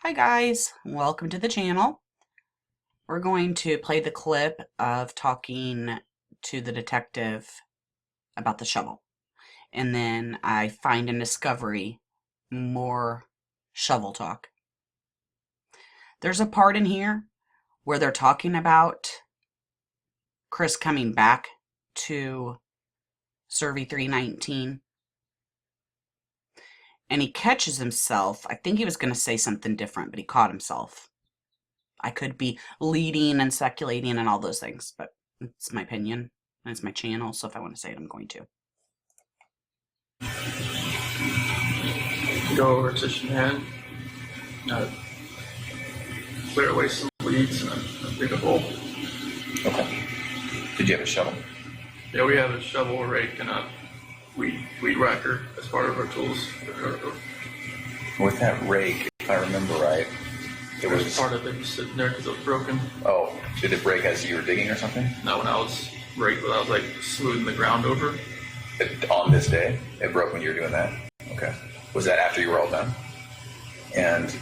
Hi guys, welcome to the channel. We're going to play the clip of talking to the detective about the shovel. And then I find in Discovery more shovel talk. There's a part in here where they're talking about Chris coming back to Survey 319. And he catches himself. I think he was going to say something different, but he caught himself. I could be leading and speculating and all those things, but it's my opinion and it's my channel, so if I want to say it, I'm going to. Go over to Shanann, clear away some weeds and dig a hole. Okay. Did you have a shovel? Yeah, we have a shovel, rake, and a weed whacker as part of our tools. With that rake, if I remember right, it was part of it just sitting there because it was broken. Oh, did it break as you were digging or something? No, when I was like smoothing the ground over. On this day, it broke when you were doing that? Okay. Was that after you were all done? And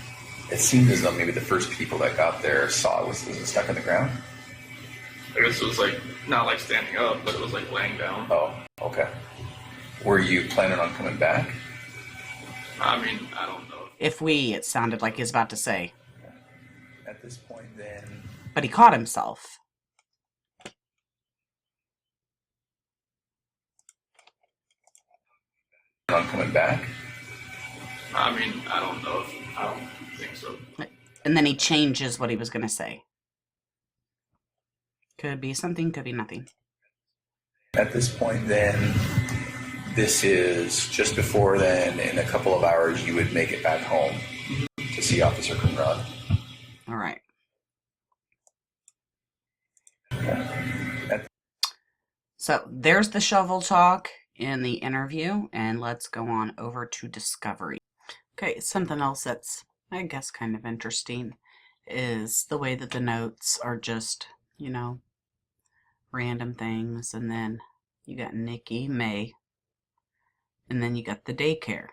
it seemed as though maybe the first people that got there saw it. Was it stuck in the ground? I guess it was like, not like standing up, but it was like laying down. Oh, okay. Were you planning on coming back? I mean, I don't know. It sounded like he was about to say. At this point, then. But he caught himself. On coming back? I mean, I don't know. I don't think so. And then he changes what he was going to say. Could be something, could be nothing. At this point, then, this is just before then, in a couple of hours, you would make it back home to see Officer Conrad. All right. So there's the shovel talk in the interview, and let's go on over to Discovery. Okay, something else that's, I guess, kind of interesting is the way that the notes are just, random things, and then you got Nikki, May, and then you got the daycare.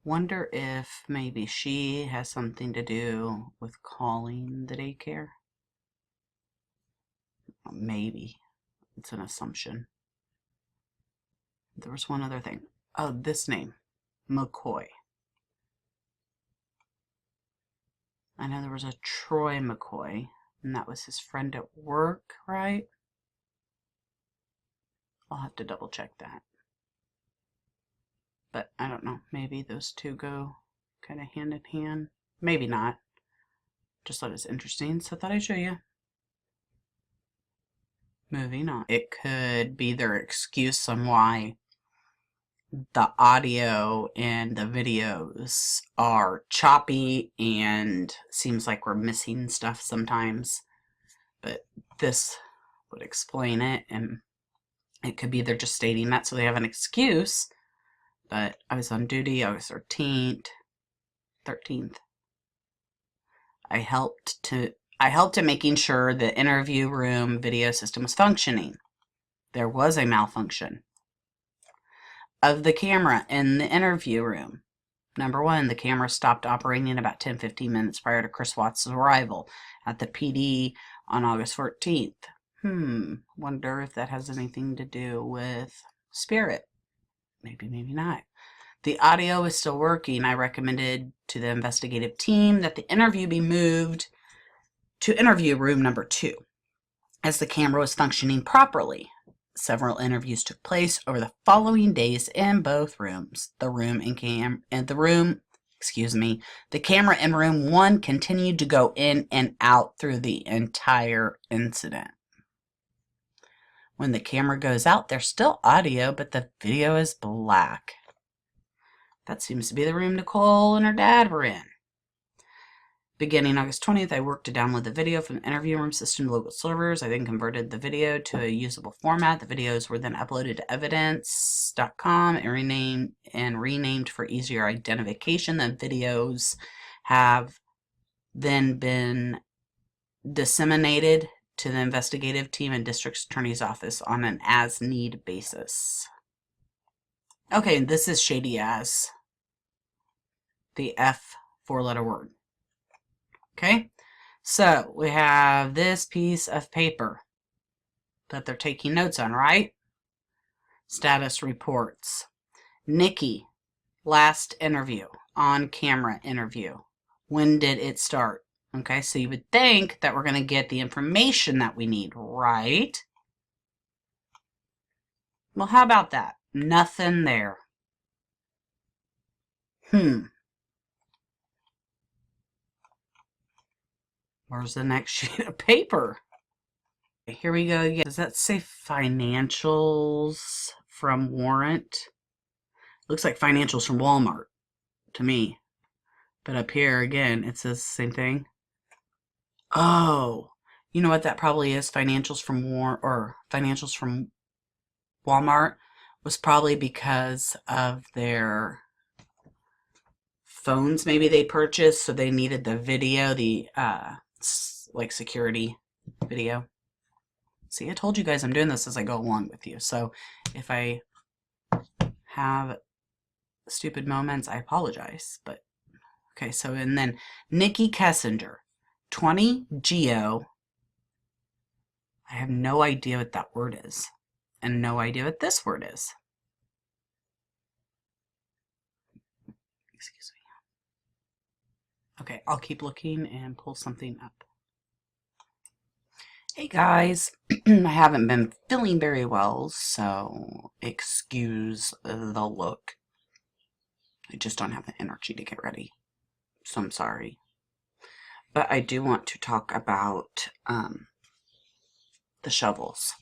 Wonder if maybe she has something to do with calling the daycare? Maybe. It's an assumption. There was one other thing. Oh, this name. McCoy. I know there was a Troy McCoy, and that was his friend at work, right? I'll have to double check that. But I don't know. Maybe those two go kind of hand in hand. Maybe not. Just thought it was interesting, so I thought I'd show you. Moving on. It could be their excuse on why the audio and the videos are choppy and seems like we're missing stuff sometimes. But this would explain it, and it could be they're just stating that so they have an excuse. But I was on duty August 13th. I helped in making sure the interview room video system was functioning. There was a malfunction of the camera in the interview room. Number one, the camera stopped operating about 10-15 minutes prior to Chris Watts' arrival at the PD on August 14th. Wonder if that has anything to do with Spirit. Maybe, maybe not. The audio is still working. I recommended to the investigative team that the interview be moved to interview room number 2, as the camera was functioning properly. Several interviews took place over the following days in both rooms. The camera in room 1 continued to go in and out through the entire incident. When the camera goes out, there's still audio, but the video is black. That seems to be the room Nicole and her dad were in. Beginning August 20th, I worked to download the video from the interview room system to local servers. I then converted the video to a usable format. The videos were then uploaded to evidence.com and renamed for easier identification. The videos have then been disseminated to the investigative team and district attorney's office on an as-need basis. Okay, this is shady as. The 4-letter word. Okay, so we have this piece of paper that they're taking notes on, right? Status reports. Nikki, last interview, on camera interview. When did it start? Okay, so you would think that we're going to get the information that we need, right? Well, how about that? Nothing there. Where's the next sheet of paper? Here we go again. Does that say financials from Warrant? Looks like financials from Walmart to me. But up here again, it says the same thing. Oh, you know what that probably is? Financials from financials from Walmart was probably because of their phones maybe they purchased, so they needed the video, the like security video. See, I told you guys I'm doing this as I go along with you. So if I have stupid moments, I apologize. But okay, so and then Nikki Kessinger, 20 Geo. I have no idea what that word is, and no idea what this word is. Excuse me. Okay, I'll keep looking and pull something up. Hey guys, I haven't been feeling very well, so excuse the look. I just don't have the energy to get ready, so I'm sorry. But I do want to talk about the shovels.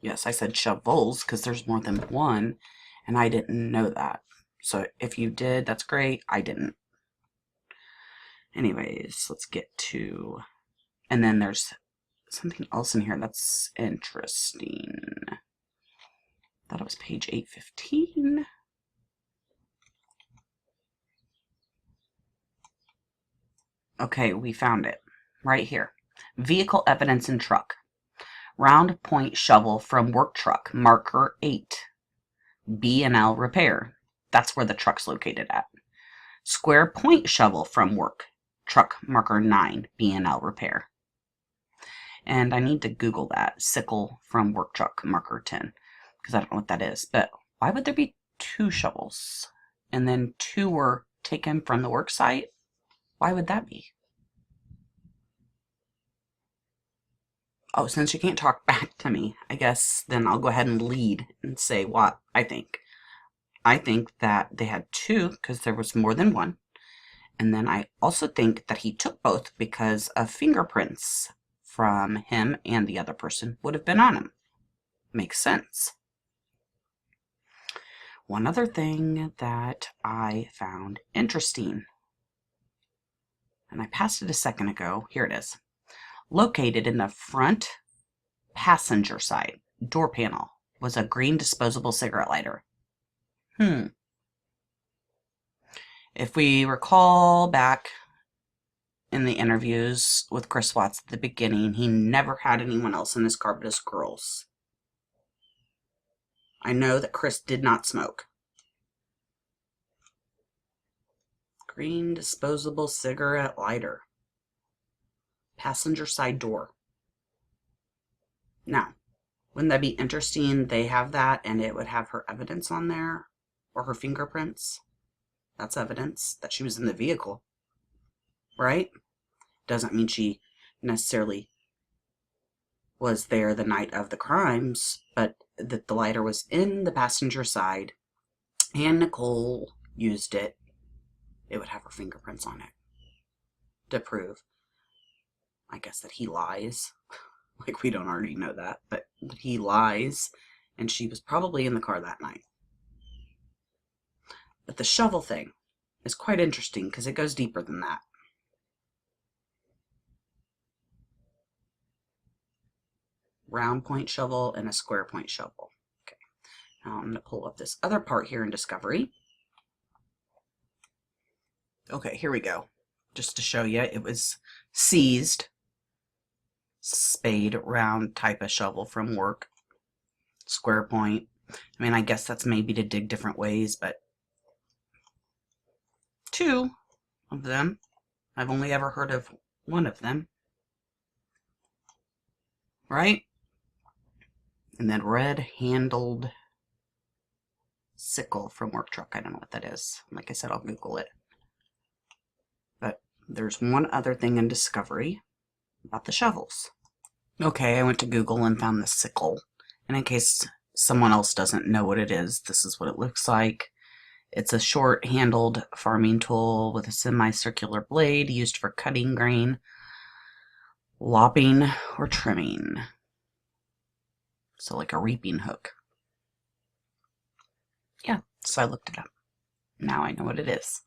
Yes, I said shovels because there's more than one, and I didn't know that. So if you did, that's great. I didn't. Anyways, let's get to... And then there's something else in here that's interesting. I thought it was page 815. Okay, we found it. Right here. Vehicle evidence in truck. Round point shovel from work truck, marker 8. B&L repair. That's where the truck's located at. Square point shovel from work truck, marker 9. B&L repair. And I need to Google that. Sickle from work truck, marker 10. Because I don't know what that is. But why would there be 2 shovels? And then 2 were taken from the work site? Why would that be? Oh, since you can't talk back to me, I guess then I'll go ahead and lead and say what I think. I think that they had 2 because there was more than one. And then I also think that he took both because of fingerprints from him and the other person would have been on him. Makes sense. One other thing that I found interesting, and I passed it a second ago. Here it is. Located in the front passenger side door panel was a green disposable cigarette lighter. If we recall back in the interviews with Chris Watts at the beginning, he never had anyone else in his car but his girls. I know that Chris did not smoke. Green disposable cigarette lighter. Passenger side door. Now, wouldn't that be interesting? They have that and it would have her evidence on there or her fingerprints. That's evidence that she was in the vehicle, right? Doesn't mean she necessarily was there the night of the crimes, but that the lighter was in the passenger side and Nicole used it. It would have her fingerprints on it to prove, I guess, that he lies. Like, we don't already know that, but he lies, and she was probably in the car that night. But the shovel thing is quite interesting because it goes deeper than that. Round point shovel and a square point shovel. Okay, now I'm going to pull up this other part here in Discovery. Okay, here we go. Just to show you, it was seized. Spade, round type of shovel from work. Square point. I mean, I guess that's maybe to dig different ways, but 2 of them. I've only ever heard of one of them. Right? And then red-handled sickle from work truck. I don't know what that is. Like I said, I'll Google it. But there's one other thing in Discovery about the shovels. Okay, I went to Google and found the sickle. And in case someone else doesn't know what it is, this is what it looks like. It's a short-handled farming tool with a semicircular blade used for cutting grain, lopping, or trimming. So like a reaping hook. Yeah, so I looked it up. Now I know what it is.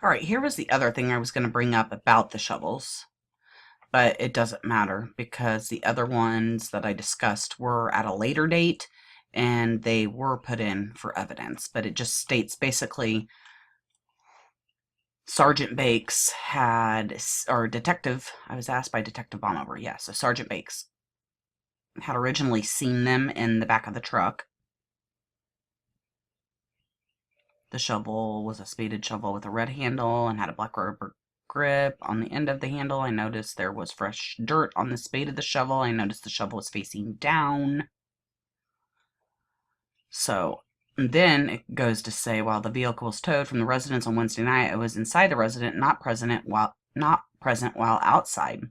All right, here was the other thing I was going to bring up about the shovels. But it doesn't matter because the other ones that I discussed were at a later date and they were put in for evidence. But it just states basically Sergeant Bakes had, or Detective, I was asked by Detective Bonover, yeah, so Sergeant Bakes had originally seen them in the back of the truck. The shovel was a spaded shovel with a red handle and had a black rubber grip. On the end of the handle, I noticed there was fresh dirt on the spade of the shovel. I noticed the shovel was facing down. So then it goes to say, while the vehicle was towed from the residence on Wednesday night, I was inside the residence, not present while outside.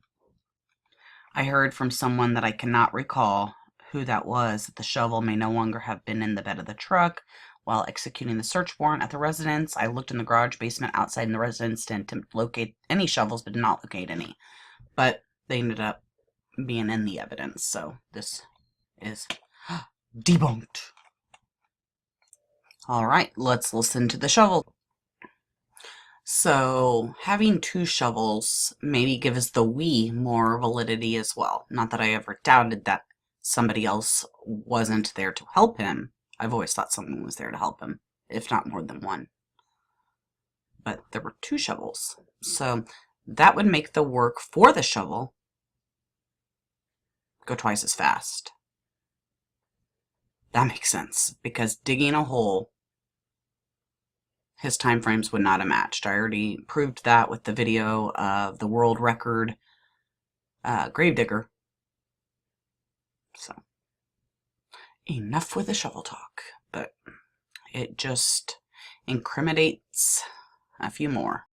I heard from someone that I cannot recall who that was that the shovel may no longer have been in the bed of the truck. While executing the search warrant at the residence, I looked in the garage, basement, outside in the residence to attempt to locate any shovels, but did not locate any. But they ended up being in the evidence, so this is debunked. All right, let's listen to the shovel. So having two shovels maybe gives the we more validity as well. Not that I ever doubted that somebody else wasn't there to help him. I've always thought someone was there to help him, if not more than one. But there were two shovels. So that would make the work for the shovel go twice as fast. That makes sense, because digging a hole, his time frames would not have matched. I already proved that with the video of the world record gravedigger. So enough with the shovel talk, but it just incriminates a few more.